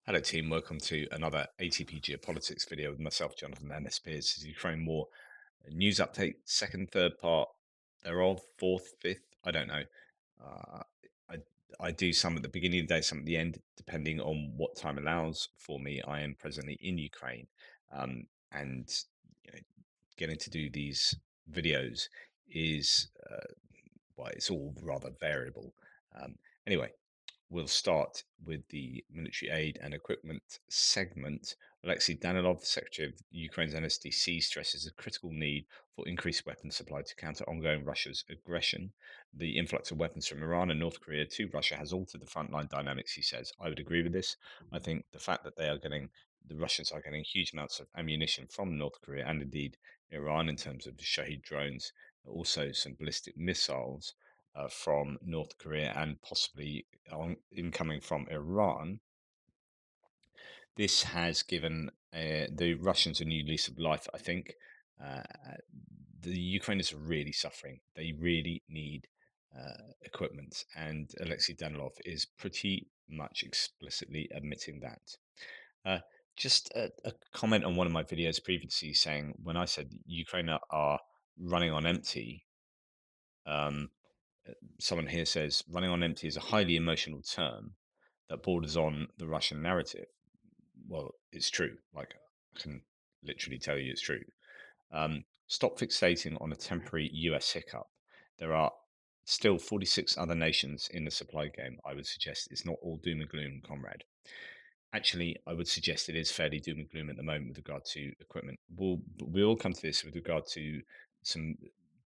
Hello, team. Welcome to another ATP Geopolitics video with myself, Jonathan Dennis Spears. This is Ukraine War news update, second, third part thereof, fourth, fifth. I don't know. Uh, I I do some at the beginning of the day, some at the end, depending on what time allows for me. I am presently in Ukraine, and you know, getting to do these videos is well, it's all rather variable. Um, anyway, we'll start with the military aid and equipment segment. Alexei Danilov, Secretary of Ukraine's NSDC, stresses a critical need for increased weapons supply to counter ongoing Russia's aggression. The influx of weapons from Iran and North Korea to Russia has altered the frontline dynamics, he says. I would agree with this. I think the fact that the Russians are getting huge amounts of ammunition from North Korea and indeed Iran in terms of the Shahid drones, also some ballistic missiles from North Korea and possibly incoming from Iran. This has given the Russians a new lease of life, I think. Uh, the Ukrainians are really suffering. They really need equipment, and Alexei Danilov is pretty much explicitly admitting that. Uh, just a comment on one of my videos previously saying when I said Ukraine are running on empty, um, someone here says running on empty is a highly emotional term that borders on the Russian narrative. Well, it's true. Like, I can literally tell you it's true. Stop fixating on a temporary US hiccup. There are still 46 other nations in the supply game. I would suggest it's not all doom and gloom, comrade. Actually, I would suggest it is fairly doom and gloom at the moment with regard to equipment. We'll come to this with regard to some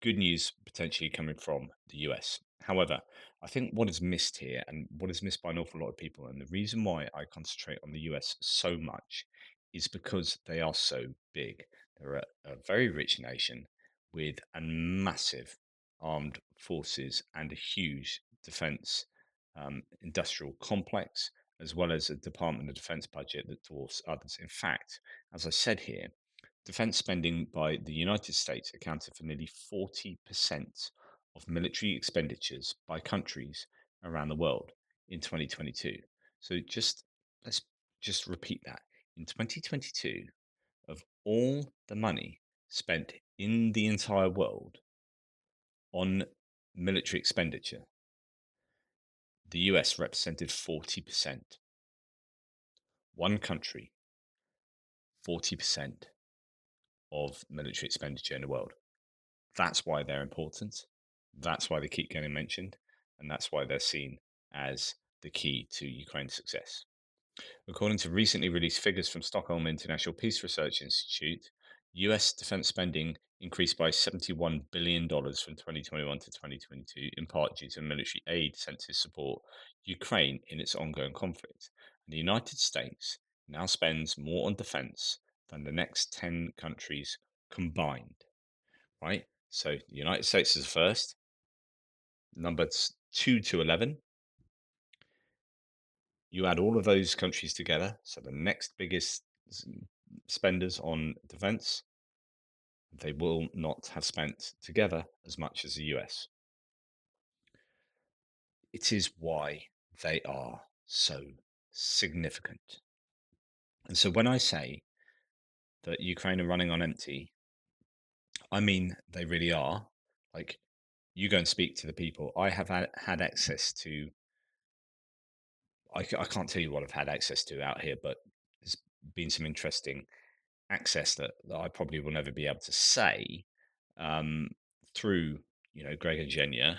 good news potentially coming from the US. However, I think what is missed here and what is missed by an awful lot of people, and the reason why I concentrate on the US so much is because they are so big. They're a very rich nation with a massive armed forces and a huge defense industrial complex as well as a Department of Defense budget that dwarfs others. In fact, as I said here, defense spending by the United States accounted for nearly 40% of military expenditures by countries around the world in 2022. So let's just repeat that. In 2022, of all the money spent in the entire world on military expenditure, the US represented 40%. One country, 40% of military expenditure in the world. That's why they're important. That's why they keep getting mentioned. And that's why they're seen as the key to Ukraine's success. According to recently released figures from Stockholm International Peace Research Institute, US defense spending increased by $71 billion from 2021 to 2022, in part due to military aid sent to support Ukraine in its ongoing conflict. And the United States now spends more on defense than the next 10 countries combined, right? So the United States is first, number 2 to 11. You add all of those countries together, so the next biggest spenders on defense, they will not have spent together as much as the US. It is why they are so significant. And so when I say that Ukraine are running on empty, I mean they really are. Like, you go and speak to the people. I have had access to, I can't tell you what I've had access to out here, but there's been some interesting access that I probably will never be able to say um, through, Greg and Jenya.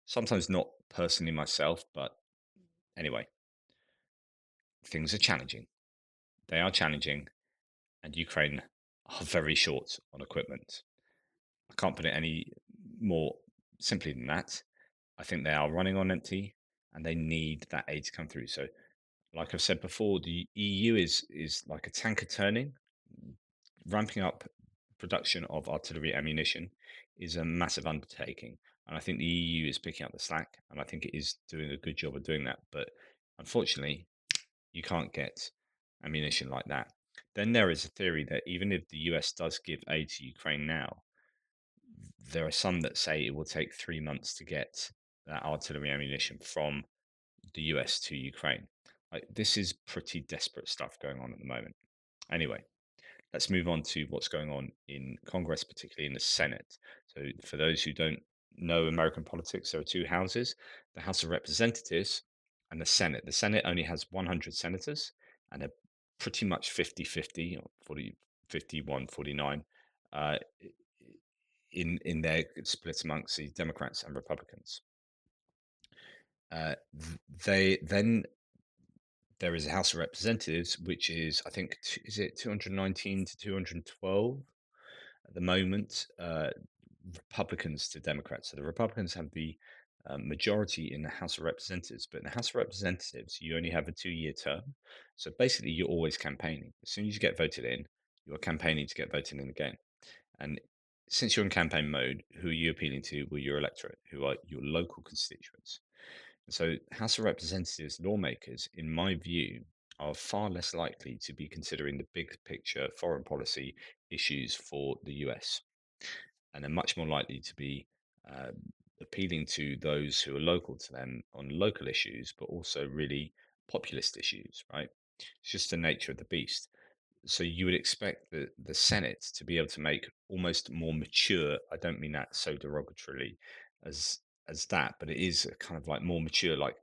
Sometimes not personally myself, but anyway, things are challenging. They are challenging, and Ukraine are very short on equipment. I can't put it any more simply than that. I think they are running on empty, and they need that aid to come through. So, like I've said before, the EU is like a tanker turning. Ramping up production of artillery ammunition is a massive undertaking. And I think the EU is picking up the slack, and I think it is doing a good job of doing that. But unfortunately, you can't get ammunition like that. Then there is a theory that even if the US does give aid to Ukraine now, there are some that say it will take 3 months to get that artillery ammunition from the US to Ukraine. This is pretty desperate stuff going on at the moment. Anyway, let's move on to what's going on in Congress, particularly in the Senate. So, for those who don't know American politics, there are two houses: the House of Representatives and the Senate. The Senate only has 100 senators and are pretty much 50-50, or 40, 51-49, uh, in their split amongst the Democrats and Republicans. They then there is a House of Representatives, which is, I think, is it 219 to 212 at the moment, Republicans to Democrats. So the Republicans have the majority in the House of Representatives, but in the House of Representatives, you only have a 2-year term. So basically, you're always campaigning. As soon as you get voted in, you're campaigning to get voted in again. And since you're in campaign mode, who are you appealing to? Well, your electorate, who are your local constituents. And so, House of Representatives lawmakers, in my view, are far less likely to be considering the big picture foreign policy issues for the US, and are much more likely to be uh, appealing to those who are local to them on local issues, but also really populist issues, right? It's just the nature of the beast. So you would expect the Senate to be able to make almost more mature. I don't mean that so derogatorily as that, but it is a kind of like more mature. Like,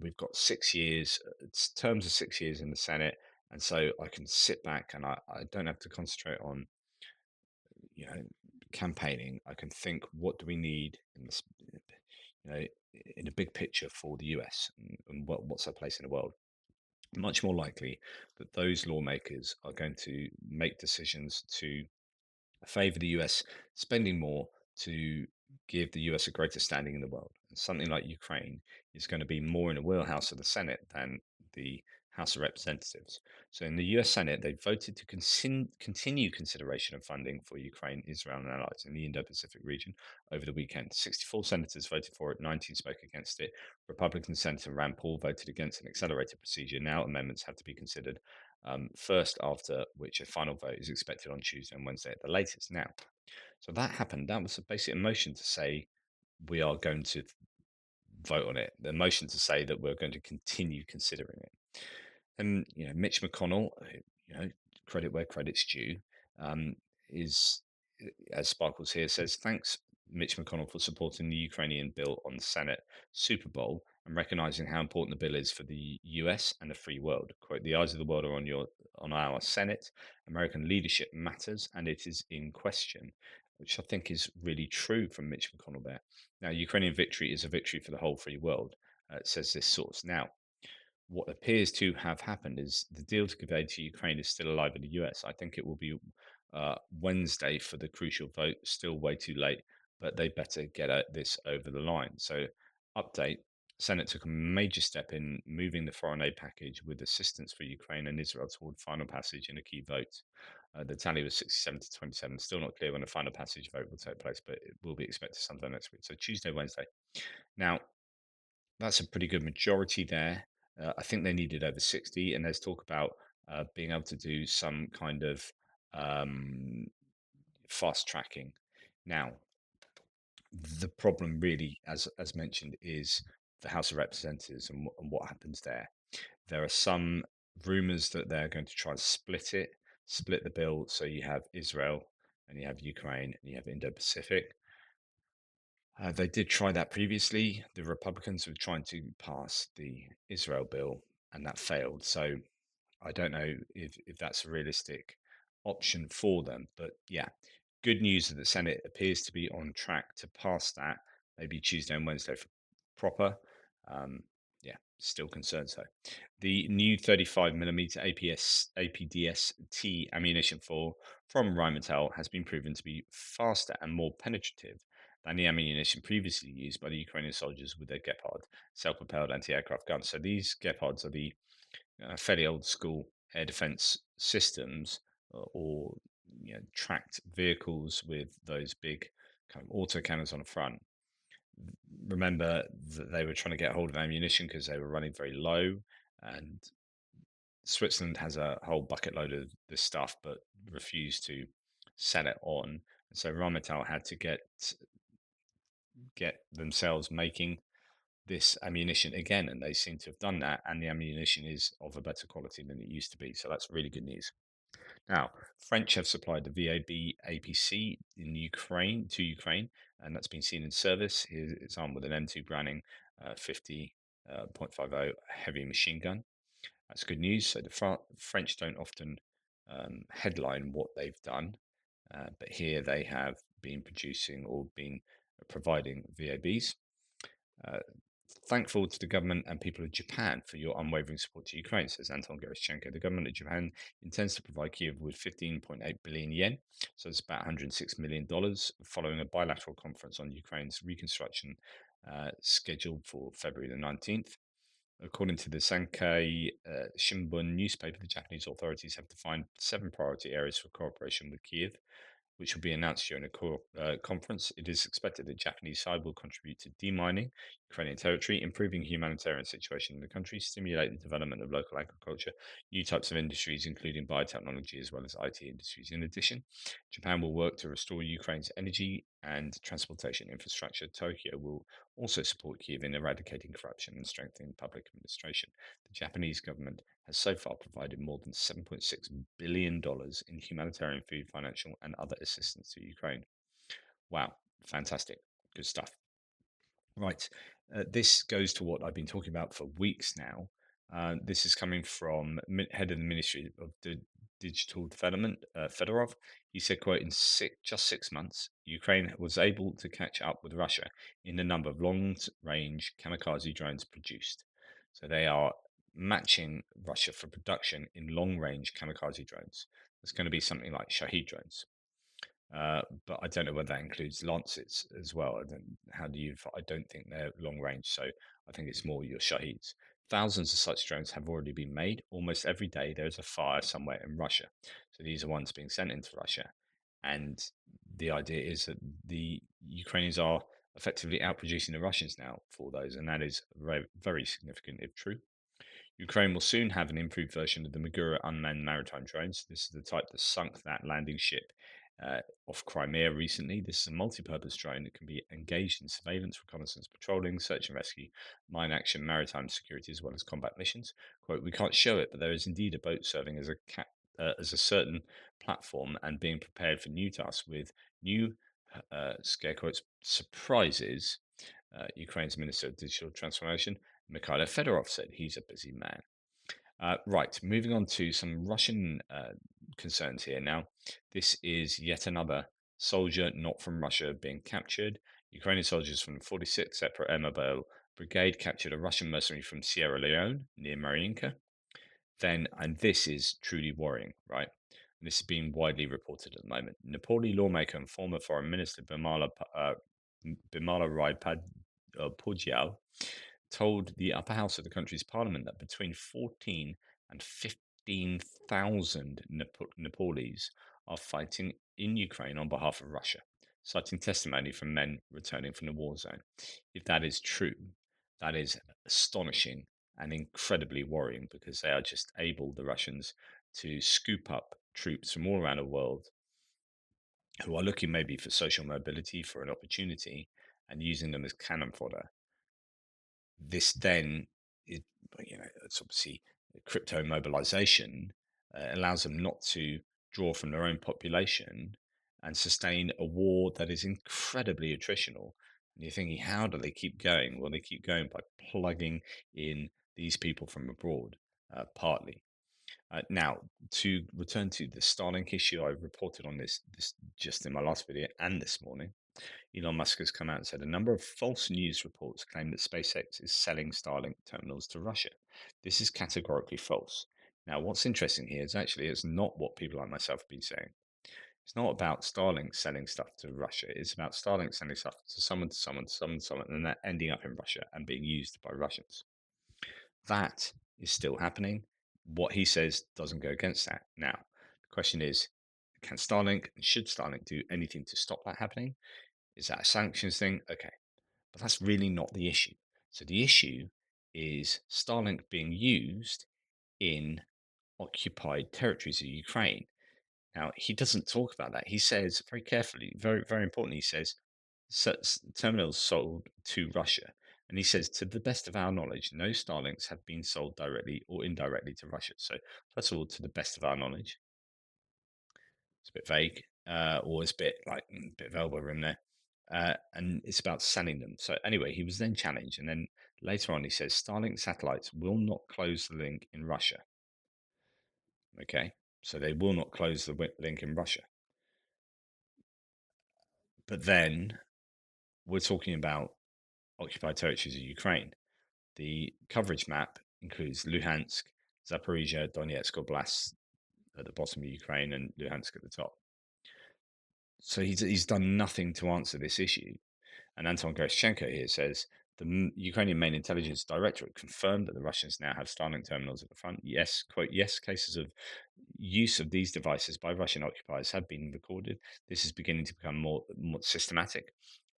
we've got 6 years, terms of 6 years in the Senate, and so I can sit back and I don't have to concentrate on, you know, campaigning. I can think, what do we need in this, you know, in a big picture for the US, and what's our place in the world. Much more likely that those lawmakers are going to make decisions to favor the US spending more to give the US a greater standing in the world. And something like Ukraine is going to be more in the wheelhouse of the Senate than the House of Representatives. So in the US Senate, they voted to continue consideration of funding for Ukraine, Israel, and allies in the Indo Pacific region over the weekend. 64 senators voted for it, 19 spoke against it. Republican Senator Rand Paul voted against an accelerated procedure. Now amendments have to be considered first, after which a final vote is expected on Tuesday and Wednesday at the latest. Now, so that happened. That was a basic motion to say we are going to vote on it. The motion to say that we're going to continue considering it. And Mitch McConnell, credit where credit's due, um, is, as Sparkles here says, thanks Mitch McConnell for supporting the Ukrainian bill on the Senate Super Bowl and recognizing how important the bill is for the US and the free world. Quote, the eyes of the world are on our Senate. American leadership matters and it is in question, which I think is really true from Mitch McConnell there. Now, Ukrainian victory is a victory for the whole free world, says this source. Now, what appears to have happened is the deal to give aid to Ukraine is still alive in the US. I think it will be Wednesday for the crucial vote. Still way too late, but they better get this over the line. So, update: Senate took a major step in moving the foreign aid package with assistance for Ukraine and Israel toward final passage in a key vote. The tally was 67 to 27. Still not clear when the final passage vote will take place, but it will be expected sometime next week. So Tuesday, Wednesday. Now, that's a pretty good majority there. I think they needed over 60, and there's talk about being able to do some kind of um, fast tracking. Now, the problem really, as mentioned, is the House of Representatives and what happens there. There are some rumors that they're going to try and split the bill, so you have Israel and you have Ukraine and you have Indo-Pacific. They did try that previously. The Republicans were trying to pass the Israel bill, and that failed. So I don't know if that's a realistic option for them. But yeah, good news that the Senate appears to be on track to pass that, maybe Tuesday and Wednesday for proper. Um, yeah, still concerned though. The new 35mm APDS-T ammunition from Rheinmetall has been proven to be faster and more penetrative than the ammunition previously used by the Ukrainian soldiers with their Gepard self-propelled anti-aircraft guns. So these Gepards are the fairly old school air defense systems, or tracked vehicles with those big kind of autocannons on the front. Remember that they were trying to get hold of ammunition because they were running very low, and Switzerland has a whole bucket load of this stuff, but refused to sell it on. And so Rheinmetall had to get themselves making this ammunition again, and they seem to have done that. And the ammunition is of a better quality than it used to be. So that's really good news. Now, French have supplied the VAB APC in Ukraine to Ukraine, and that's been seen in service. It's armed with an M2 Browning 50.50 heavy machine gun. That's good news. So the French don't often headline what they've done, but here they have been producing or been providing VABs. Uh, Thankful to the government and people of Japan for your unwavering support to Ukraine, says Anton Gerashchenko. The government of Japan intends to provide Kiev with 15.8 billion yen, so it's about $106 million, following a bilateral conference on Ukraine's reconstruction scheduled for February the 19th. According to the Sankei Shimbun newspaper, the Japanese authorities have defined 7 priority areas for cooperation with Kiev, which will be announced during a conference. It is expected that Japanese side will contribute to demining Ukrainian territory, improving humanitarian situation in the country, stimulate the development of local agriculture, new types of industries, including biotechnology, as well as IT industries. In addition, Japan will work to restore Ukraine's energy and transportation infrastructure. Tokyo will also support Kiev in eradicating corruption and strengthening public administration. The Japanese government has so far provided more than $7.6 billion in humanitarian, food, financial, and other assistance to Ukraine. Wow, fantastic. Good stuff. Right. This goes to what I've been talking about for weeks now. This is coming from head of the Ministry of Digital Development, Fedorov. He said, quote, in just 6 months, Ukraine was able to catch up with Russia in the number of long-range kamikaze drones produced. So they are matching Russia for production in long-range kamikaze drones. It's going to be something like Shahid drones. But I don't know whether that includes Lancets as well. How do you? I don't think they're long range, so I think it's more your Shaheeds. Thousands of such drones have already been made. Almost every day, there is a fire somewhere in Russia. So these are ones being sent into Russia, and the idea is that the Ukrainians are effectively outproducing the Russians now for those, and that is very, very significant if true. Ukraine will soon have an improved version of the Magura unmanned maritime drones. This is the type that sunk that landing ship uh, off Crimea recently. This is a multi-purpose drone that can be engaged in surveillance, reconnaissance, patrolling, search and rescue, mine action, maritime security, as well as combat missions. Quote, we can't show it, but there is indeed a boat serving as a certain platform and being prepared for new tasks with new scare quotes surprises. Ukraine's Minister of Digital Transformation, Mikhailo Fedorov, said he's a busy man. Right, moving on to some Russian concerns here. Now, this is yet another soldier not from Russia being captured. Ukrainian soldiers from the 46th Separate Air Mobile Brigade captured a Russian mercenary from Sierra Leone near Mariinka. Then, and this is truly worrying, right? And this is being widely reported at the moment. Nepali lawmaker and former Foreign Minister Bimala Rai Pudyal told the upper house of the country's parliament that between 14 and 15,000 Nepalese are fighting in Ukraine on behalf of Russia, citing testimony from men returning from the war zone. If that is true, that is astonishing and incredibly worrying because they are just able, the Russians, to scoop up troops from all around the world who are looking maybe for social mobility, for an opportunity, and using them as cannon fodder. This then, it, it's obviously crypto mobilization allows them not to draw from their own population and sustain a war that is incredibly attritional. And you're thinking, how do they keep going? Well, they keep going by plugging in these people from abroad, partly. Now, to return to the Starlink issue, I reported on this just in my last video and this morning. Elon Musk has come out and said a number of false news reports claim that SpaceX is selling Starlink terminals to Russia. This is categorically false. Now, what's interesting here is actually it's not what people like myself have been saying. It's not about Starlink selling stuff to Russia. It's about Starlink selling stuff to someone, to someone, to someone, to someone, and that ending up in Russia and being used by Russians. That is still happening. What he says doesn't go against that. Now, the question is, can Starlink, should Starlink do anything to stop that happening? Is that a sanctions thing? Okay. But that's really not the issue. So the issue is Starlink being used in occupied territories of Ukraine. Now, he doesn't talk about that. He says very carefully, very, very importantly, he says terminals sold to Russia. And he says, to the best of our knowledge, no Starlinks have been sold directly or indirectly to Russia. So, first of all, to the best of our knowledge, it's a bit vague, or it's a bit like a bit of elbow room there. And it's about selling them. So, anyway, he was then challenged. And then later on, he says, Starlink satellites will not close the link in Russia. Okay. So, they will not close the link in Russia. But then we're talking about occupied territories of Ukraine. The coverage map includes Luhansk, Zaporizhia, Donetsk Oblast at the bottom of Ukraine, and Luhansk at the top. So he's done nothing to answer this issue. And Anton Gerashchenko here says the Ukrainian main intelligence directorate confirmed that the Russians now have Starlink terminals at the front. Yes, quote, yes, cases of use of these devices by Russian occupiers have been recorded. This is beginning to become more systematic,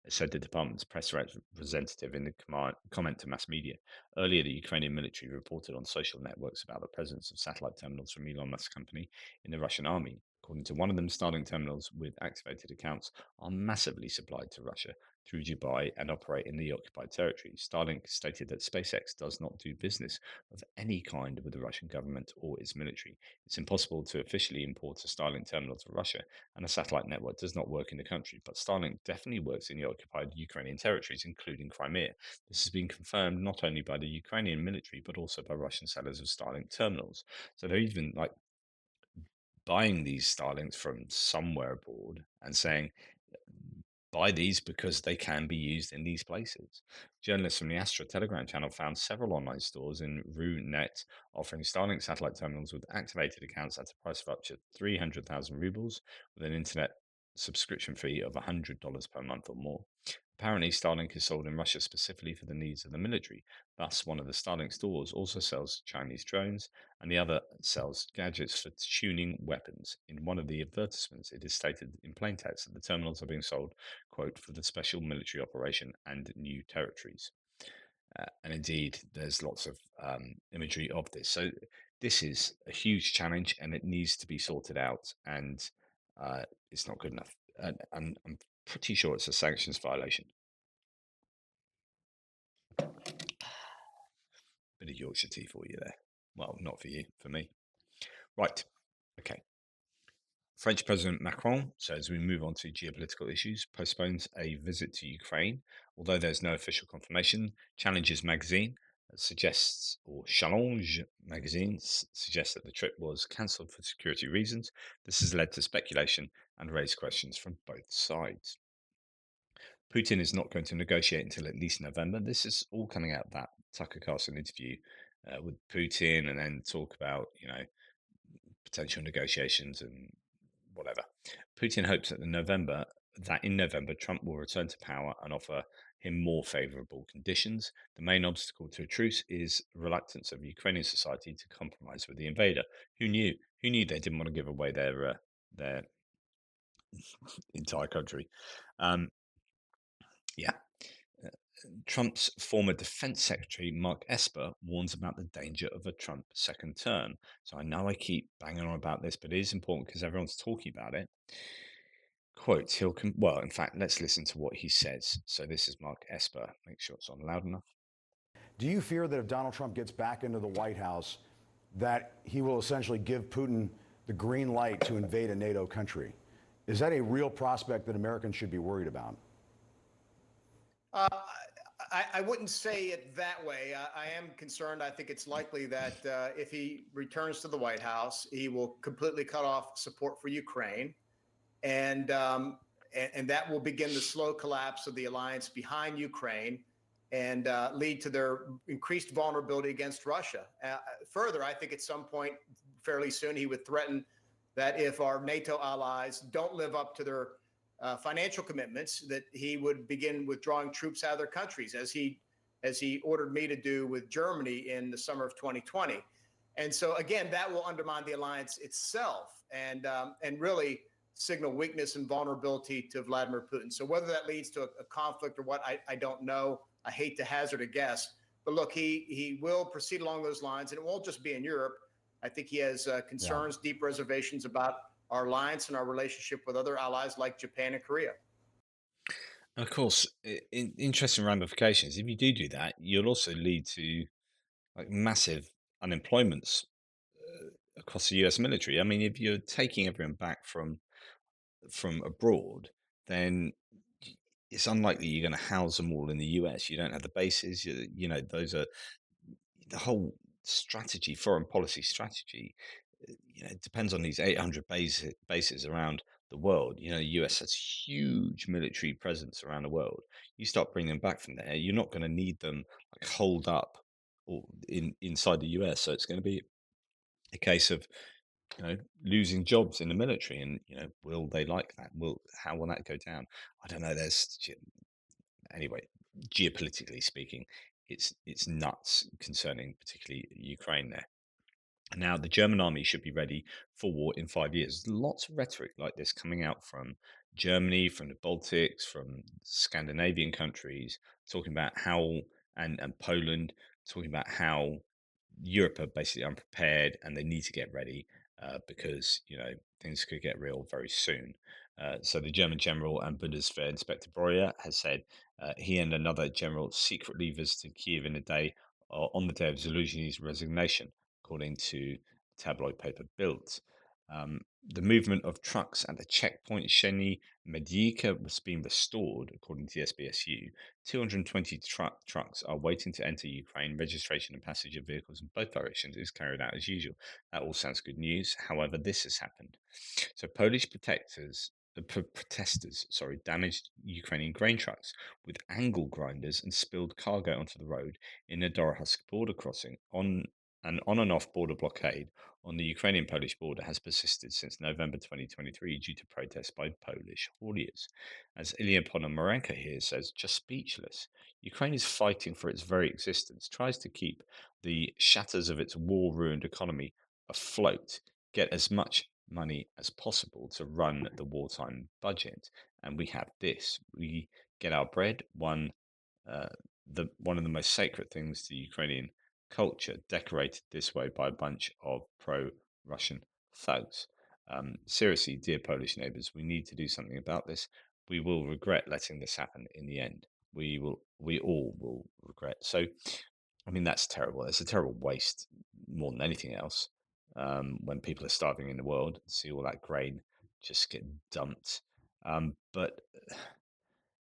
said the department's press representative in the comment to mass media. Earlier, the Ukrainian military reported on social networks about the presence of satellite terminals from Elon Musk's company in the Russian army. According to one of them, Starlink terminals with activated accounts are massively supplied to Russia through Dubai and operate in the occupied territory. Starlink stated that SpaceX does not do business of any kind with the Russian government or its military. It's impossible to officially import a Starlink terminal to Russia, and a satellite network does not work in the country, but Starlink definitely works in the occupied Ukrainian territories, including Crimea. This has been confirmed not only by the Ukrainian military, but also by Russian sellers of Starlink terminals. So they're even like buying these Starlinks from somewhere abroad and saying, buy these because they can be used in these places. Journalists from the Astra Telegram channel found several online stores in RuNet offering Starlink satellite terminals with activated accounts at a price of up to 300,000 rubles with an internet subscription fee of $100 per month or more. Apparently, Starlink is sold in Russia specifically for the needs of the military. Thus, one of the Starlink stores also sells Chinese drones, and the other sells gadgets for tuning weapons. In one of the advertisements, it is stated in plain text that the terminals are being sold, quote, for the special military operation and new territories. And indeed, there's lots of imagery of this. So, this is a huge challenge and it needs to be sorted out, and it's not good enough. And I'm pretty sure it's a sanctions violation. Bit of Yorkshire tea for you there. Well, not for you, for me. Right. Okay. French President Macron, so as we move on to geopolitical issues, postpones a visit to Ukraine, although there's no official confirmation. Challenges magazine suggests, or Challenge magazine suggests that the trip was cancelled for security reasons. This has led to speculation and raised questions from both sides. Putin is not going to negotiate until at least November. This is all coming out of that Tucker Carlson interview with Putin, and then talk about potential negotiations and whatever. Putin hopes that in November Trump will return to power and offer him more favorable conditions. The main obstacle to a truce is reluctance of Ukrainian society to compromise with the invader. Who knew? Who knew they didn't want to give away their entire country? Um, yeah. Uh, Trump's former defense secretary, Mark Esper, warns about the danger of a Trump second term. So I know I keep banging on about this, but it is important because everyone's talking about it. Quote, well, in fact, let's listen to what he says. So this is Mark Esper. Make sure it's on loud enough. Do you fear that if Donald Trump gets back into the White House, that he will essentially give Putin the green light to invade a NATO country? Is that a real prospect that Americans should be worried about? Uh, I wouldn't say it that way. I am concerned. I think it's likely that if he returns to the White House, he will completely cut off support for Ukraine, and and that will begin the slow collapse of the alliance behind Ukraine, and lead to their increased vulnerability against Russia. Further, I think at some point fairly soon he would threaten that if our NATO allies don't live up to their financial commitments, that he would begin withdrawing troops out of their countries, as he ordered me to do with Germany in the summer of 2020. And so again, that will undermine the alliance itself, and really signal weakness and vulnerability to Vladimir Putin. So whether that leads to a conflict or what, I don't know. I hate to hazard a guess, but look, he will proceed along those lines, and it won't just be in Europe. I think he has concerns, deep reservations about our alliance and our relationship with other allies like Japan and Korea. Of course, interesting ramifications. If you do that, you'll also lead to like massive unemployments across the U.S. military. I mean, if you're taking everyone back from abroad, then it's unlikely you're going to house them all in the US. You don't have the bases. Those are the whole strategy, foreign policy strategy. It depends on these 800 bases around the world. The US has huge military presence around the world. You start bringing them back from there, you're not going to need them like holed up or inside the US. So it's going to be a case of losing jobs in the military, and will they like that? Will How will that go down? I don't know. Anyway, geopolitically speaking, it's nuts concerning particularly Ukraine there. Now, the German army should be ready for war in 5 years. Lots of rhetoric like this coming out from Germany, from the Baltics, from Scandinavian countries, talking about how, and Poland, talking about how Europe are basically unprepared and they need to get ready because things could get real very soon. So the German general and Bundeswehr Inspector Breuer has said he and another general secretly visited Kiev in a day on the day of Zelensky's resignation, according to tabloid paper Bild. The movement of trucks at the checkpoint Sheny Medica was being restored, according to the SBSU. 220 trucks are waiting to enter Ukraine. Registration and passage of vehicles in both directions is carried out as usual. That all sounds good news. However, this has happened. So Polish protesters, damaged Ukrainian grain trucks with angle grinders and spilled cargo onto the road in the Dorohuk border crossing. An on and off border blockade on the Ukrainian Polish border has persisted since November 2023 due to protests by Polish hauliers. As Ilya Ponomarenko here says, just speechless. Ukraine is fighting for its very existence, tries to keep the shatters of its war ruined economy afloat, get as much money as possible to run the wartime budget. And we have this. We get our bread, uh, one of the most sacred things to Ukrainian culture, decorated this way by a bunch of pro-Russian thugs. Seriously, dear Polish neighbours, we need to do something about this. We will regret letting this happen in the end. We all will regret. So, I mean, that's terrible. It's a terrible waste more than anything else. When people are starving in the world, see all that grain just get dumped. But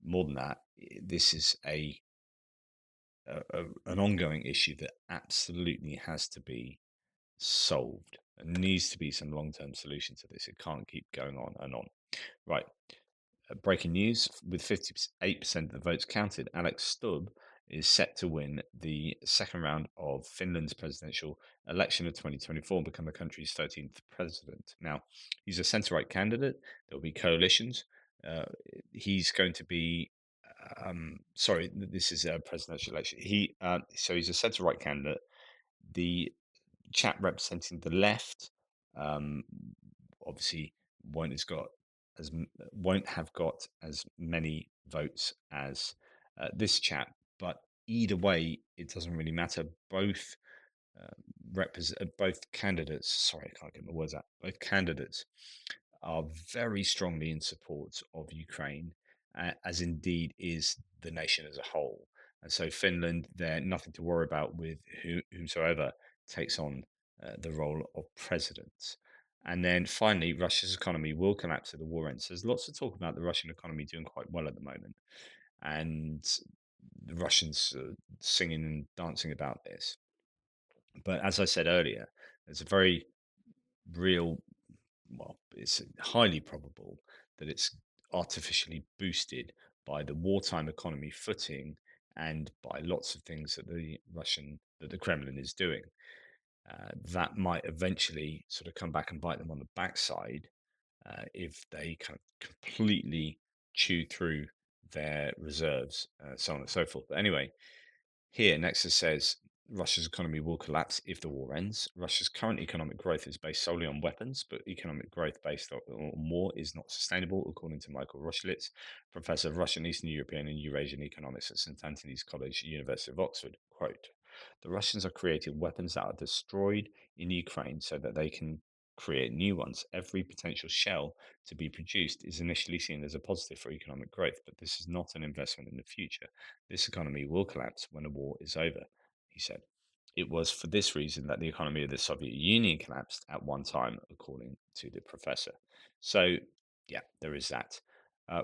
more than that, this is an ongoing issue that absolutely has to be solved. There needs to be some long term solution to this. It can't keep going on and on. Right. Breaking news: with 58% of the votes counted, Alex Stubb is set to win the second round of Finland's presidential election of 2024 and become the country's 13th president. Now, he's a centre right candidate. There will be coalitions. Uh, he's going to be sorry, this is a presidential election. So he's a centre right candidate. The chap representing the left, um, obviously won't has got won't have got as many votes as this chap. But either way, it doesn't really matter. Uh, both candidates. Sorry, I can't get my words out. Both candidates are very strongly in support of Ukraine, as indeed is the nation as a whole. And so Finland, they're nothing to worry about with whomsoever takes on the role of president. And then finally, Russia's economy will collapse if the war ends. There's lots of talk about the Russian economy doing quite well at the moment, and the Russians singing and dancing about this. But as I said earlier, there's a very real, well, it's highly probable that it's artificially boosted by the wartime economy footing and by lots of things that the Kremlin is doing. That might eventually sort of come back and bite them on the backside if they kind of completely chew through their reserves, so on and so forth. But anyway, here, Nexus says Russia's economy will collapse if the war ends. Russia's current economic growth is based solely on weapons, but economic growth based on war is not sustainable, according to Michael Rochlitz, professor of Russian, Eastern European, and Eurasian economics at St. Antony's College, University of Oxford. Quote, the Russians have created weapons that are destroyed in Ukraine so that they can create new ones. Every potential shell to be produced is initially seen as a positive for economic growth, but this is not an investment in the future. This economy will collapse when the war is over, he said. It was for this reason that the economy of the Soviet Union collapsed at one time, according to the professor. So, yeah, there is that.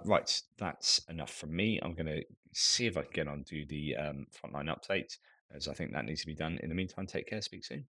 Right, that's enough from me. I'm going to see if I can get on to the frontline update, as I think that needs to be done. In the meantime, take care. Speak soon.